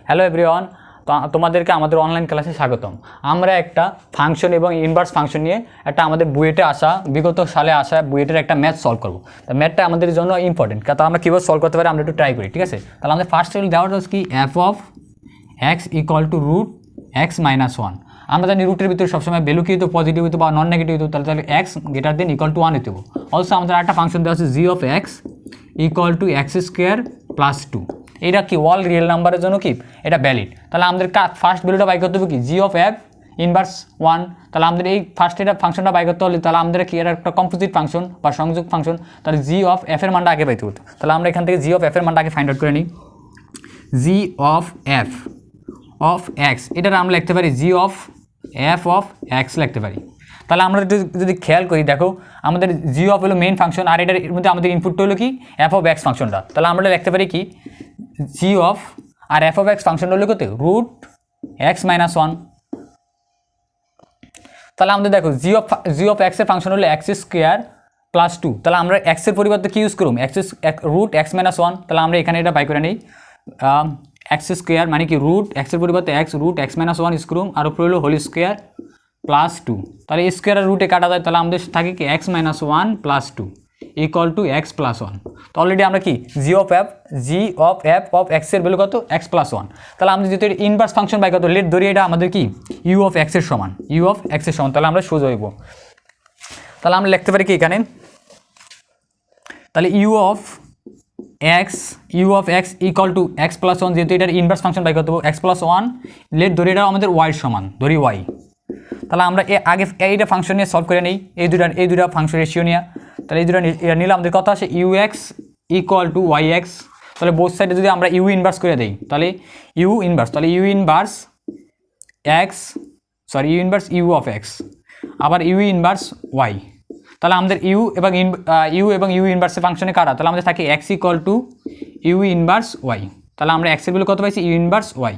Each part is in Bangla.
হ্যালো এভরিওয়ান, তোমাদেরকে আমাদের অনলাইন ক্লাসে স্বাগতম। আমরা একটা ফাংশন এবং ইনভার্স ফাংশন নিয়ে একটা আমাদের বুয়েটে আসা বিগত সালে আসা বুয়েটের একটা ম্যাথ সলভ করবো। তো ম্যাথটা আমাদের জন্য ইম্পর্টেন্ট, তা আমরা কীভাবে সলভ করতে পারি আমরা একটু ট্রাই করি, ঠিক আছে? তাহলে আমাদের ফার্স্ট দেওয়াটা হচ্ছে কি f of x equal to root x minus one. আমরা জানি রুটের ভিতরে সবসময় ভ্যালু কী হতো, পজিটিভ হতো বা নন নেগেটিভ হতো, তাহলে x greater than equal to one হতে হবে। অলসো আমাদের একটা ফাংশন দেওয়া আছে g of x equal to x square plus two. এটা কি অল রিয়েল নাম্বারের জন্য কি এটা ভ্যালিড। তাহলে আমাদের ফার্স্ট ভ্যালুটা বাই করতে হবে কি g of f inverse one. তাহলে আমাদের এই ফার্স্ট এটা ফাংশনটা বাই করতে হলে তাহলে আমাদের কি এটা একটা কম্পোজিট ফাংশন বা সংযোগ ফাংশন, তাহলে জি অফ এফ এর মানটা আগে পাইতে হতো। তাহলে আমরা এখান থেকে জি অফ এফ এর মানটা আগে ফাইন্ড আউট করে নিই। জি অফ এফ অফ এক্স এটা আমরা লিখতে পারি g of f of x লিখতে পারি। তাহলে আমরা যদি খেয়াল করি, দেখো আমাদের জি অফ হলো মেইন ফাংশন আর এটার মধ্যে আমাদের ইনপুটটা হলো কি এফ অফ এক্স ফাংশনটা। তাহলে আমরা লিখতে পারি কি জি অফ আর এফ অফ এক্স ফাংশনটা হলো কত রুট এক্স মাইনাস ওয়ান। তাহলে আমাদের দেখো জি অফ এক্সের ফাংশন হলো এক্স স্কোয়ার প্লাস টু। তাহলে আমরা এক্সের পরিবর্তে কি ইউজ করুম রুট এক্স মাইনাস ওয়ান। তাহলে আমরা এখানে এটা বাই করে নিই এক্স স্কোয়ার মানে কি রুট এক্সের পরিবর্তে x root x minus one use করুম আর উপরে হলো হোল স্কোয়ার প্লাস টু। তাহলে স্কোয়ার আর রুটে কাটা যায়, তাহলে আমাদের থাকে কি x minus one plus two equal to x plus one. তো অলরেডি আমরা কি জি অফ এফ অফ এক্সের ভ্যালু কত এক্স প্লাস ওয়ান। তাহলে আমরা যেহেতু ইনভার্স ফাংশন বাই কত লেট ধরি, এটা আমাদের কি ইউ অফ এক্সের সমান, ইউ অফ এক্সের সমান। তাহলে আমরা সোজা হইব। তাহলে আমরা লিখতে পারি কি এখানে, তাহলে u of x equal to x plus one, যেহেতু এটার ইনভার্স ফাংশন বাই করতে হবে এক্স প্লাস ওয়ান লেট ধরি এটা আমাদের ওয়াইয়ের সমান, ধরি ওয়াই। তাহলে আমরা আগে এইটা ফাংশন নিয়ে সলভ করে নিই, এই দুটা ফাংশন রেশিও নিয়ে। তাহলে এই দুটা নিলে আমাদের কথা আসে u x equal to y x. তাহলে বোথ সাইডে যদি আমরা ইউ ইনভার্স করে দিই তাহলে u inverse u of x আবার ইউ ইনভার্স ওয়াই। তাহলে আমাদের ইউ এবং ইউ ইনভার্সের ফাংশনে কারা, তাহলে আমাদের থাকে x equal to u inverse y. তাহলে আমরা এক্সের ভ্যালু কত পাইছি ইউ ইনভার্স ওয়াই।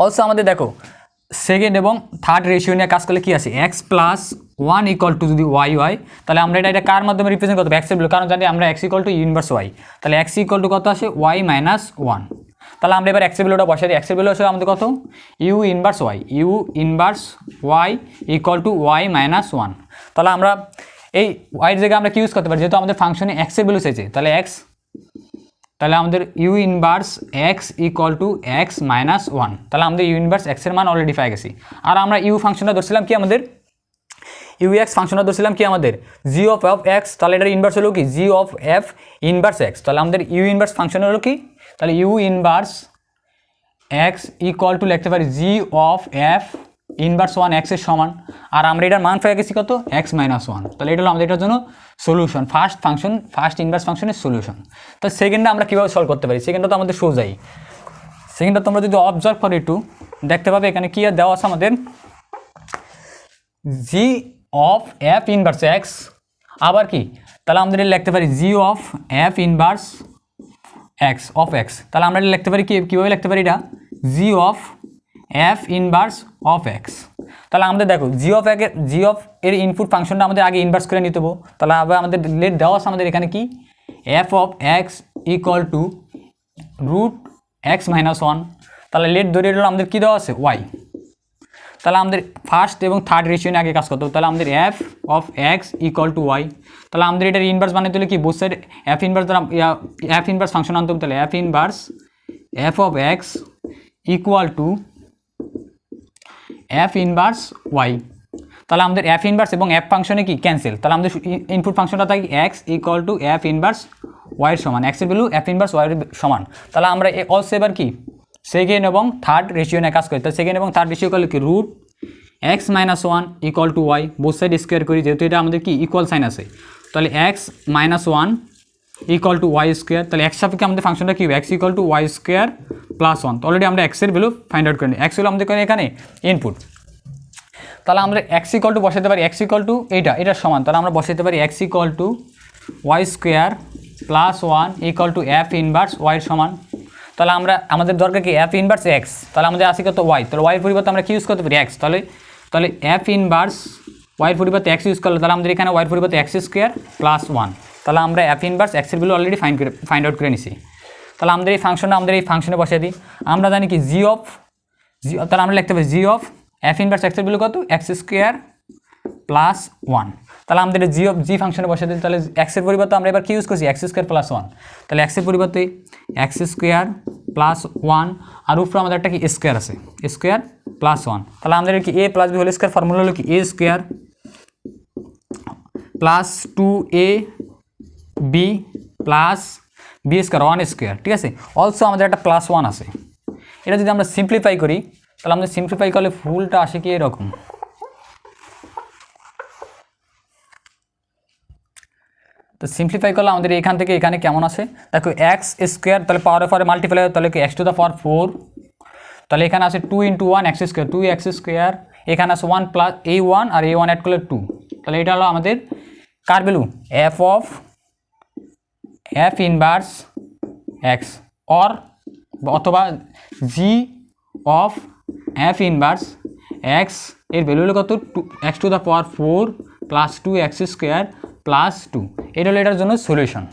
অলসো আমাদের দেখো সেকেন্ড এবং থার্ড রেশিও নিয়ে কাজ করলে কি আছে x plus one equal two যদি ওয়াই হয়, তাহলে আমরা এটা কার মাধ্যমে রিপ্রেজেন্ট করতে হবে এক্সের ভ্যালু, কারণ জানি আমরা x equal to u inverse y. তাহলে এক্স ইকুয়াল টু কত আসে ওয়াই মাইনাস ওয়ান। তাহলে আমরা এবার এক্সের ভ্যালুটা বসাই দিই। এক্সের ভ্যালু আসলে আমাদের কত u inverse y equal to y minus one. তাহলে আমরা এই ওয়াইয়ের জায়গায় আমরা কি ইউজ করতে পারি, যেহেতু আমাদের ফাংশনে এক্সের ভ্যালু চাইছে তাহলে আমাদের you inverse x equal to x minus one. তাহলে আমাদের ইউ ইনভার্স এক্সের মান অলরেডি পাই গেছি। আর আমরা ইউ ফাংশনটা ধরছিলাম কি আমাদের ইউ এক্স ফাংশনটা ধরছিলাম কি আমাদের জি অফ এক্স। তাহলে এটার ইনভার্স হলো কি g of f inverse x. তাহলে আমাদের ইউ ইনভার্স ফাংশন হলো কি, তাহলে u inverse x equal two লিখতে পারি g of f inverse one এক্সের সমান। আর আমরা এটার মান পেয়ে গেছি কত এক্স মাইনাস ওয়ান। তাহলে এটা হলো আমাদের এটার জন্য সলিউশন, ফার্স্ট ইনভার্স ফাংশনের সলিউশন। তো সেকেন্ডটা আমরা কীভাবে সলভ করতে পারি, সেকেন্ডটা তো আমাদের সোজাই। সেকেন্ডটা তোমরা যদি অবজার্ভ করো একটু দেখতে পাবে এখানে কি আর দেওয়া আছে আমাদের g of f inverse x আবার কি, তাহলে আমাদের এটা লিখতে পারি g of f inverse x of x. তাহলে আমরা এটা লিখতে পারি কীভাবে লিখতে পারি এটা g of f inverse of x. তাহলে আমাদের দেখো জি অফ এর ইনপুট ফাংশনটা আমাদের আগে ইনভার্স করে নিতে হবে। তাহলে আবার আমাদের লেট দেওয়া আছে আমাদের এখানে কি f of x equal to root x minus one. তাহলে লেট ধরে এলো আমাদের কী দেওয়া আছে ওয়াই। তাহলে আমাদের ফার্স্ট এবং থার্ড রেশিও নিয়ে আগে কাজ করতে হবে। তাহলে আমাদের f of x equal to y. তাহলে আমাদের এটার ইনভার্স বানাতে হলে কি both side f inverse function আনতে হবে। তাহলে f inverse f of x equal to f inverse y. তাহলে আমাদের এফ ইনভার্স এবং এফ ফাংশনে কি ক্যান্সেল। তাহলে আমাদের ইনপুট ফাংশনটা থাকে x equal to f inverse ওয়াইয়ের সমান, এক্সের ভ্যালু এফ ইনভার্স ওয়াইয়ের সমান। তাহলে আমরা অলসো এবার কি সেকেন্ড এবং থার্ড রেশিও নিয়ে কাজ করি। তাহলে সেকেন্ড এবং থার্ড রেশিও করলে কি root x minus one equal to y, both side square করি যেহেতু এটা আমাদের কি ইকুয়াল সাইন আছে। তাহলে x minus one equal to y square. তাহলে এক্স সাপেক্ষে আমাদের ফাংশনটা কি x equal to y square plus one. তো অলরেডি আমরা এক্সের ভ্যালু ফাইন্ড আউট করে নিই। এক্স হলো আমাদের এখানে ইনপুট। তাহলে আমরা এক্স ইকুয়াল টু বসাতে পারি এক্স ইকুয়াল টু এটার সমান। তাহলে আমরা বসাতে পারি x equal to y square plus one equal to f inverse ওয়াইয়ের সমান। তাহলে আমাদের দরকার কি এফ ইনভার্স এক্স। তাহলে আমাদের আসি কত ওয়াই। তাহলে ওয়াইয়ের পরিবর্তে আমরা কি ইউজ করতে পারি এক্স। তাহলে এফ ইনভার্স ওয়াইয়ের পরিবর্তে এক্স ইউজ করলে তাহলে আমাদের এখানে ওয়াইয়ের পরিবর্তে এক্স স্কোয়ার প্লাস ওয়ান। তাহলে আমরা এফ ইনভার্স এক্সের ভ্যালু অলরেডি ফাইন্ড আউট করে নিছি। তাহলে আমাদের এই ফাংশনে বসিয়ে দিই। আমরা জানি কি জি অফ তাহলে আমরা লিখতে পারি জি অফ এফ ইনভার্স এক্সের ভ্যালু কত এক্স স্কোয়ার প্লাস 1। তাহলে আমাদের জি ফাংশনে বসিয়ে দিই। তাহলে এক্সের পরিবর্তে আমরা এবার কি ইউজ করছি এক্স স্কোয়ার প্লাস 1। তাহলে এক্সের পরিবর্তে এক্স স্কোয়ার প্লাস 1 আর উপরে আমাদের একটা কি স্কোয়ার আছে স্কোয়ার প্লাস 1। তাহলে আমাদের কি a plus b whole square formula হলো কি a square plus 2a b plus b square 1 square, ঠিক আছে। অলসো আমাদের একটা প্লাস 1 আছে। এটা যদি আমরা সিম্পলিফাই করি তাহলে আমাদের সিম্পলিফাই করলে ফুলটা আসে কি এরকম। তো সিম্পলিফাই করলে আমাদের এখান থেকে এখানে কেমন আছে দেখো এক্স স্কোয়ার, তাহলে পাওয়ার পরে মাল্টিপ্লাই তাহলে কি এক্স টু দ্য পাওয়ার 4, তাহলে এখানে আছে 2 × 1 এক্স স্কোয়ার 2 এক্স স্কোয়ার, এখানে আছে 1 প্লাস a1 আর a1 অ্যাড করলে 2। তাহলে এটা হলো আমাদের কার ভ্যালু এফ ইনভার্স এক্স অথবা জি অফ এফ ইনভার্স এক্স এর ভ্যালু হলো কত x to the power 4 plus 2 x square plus 2। এটা হলো এটার জন্য সলিউশন।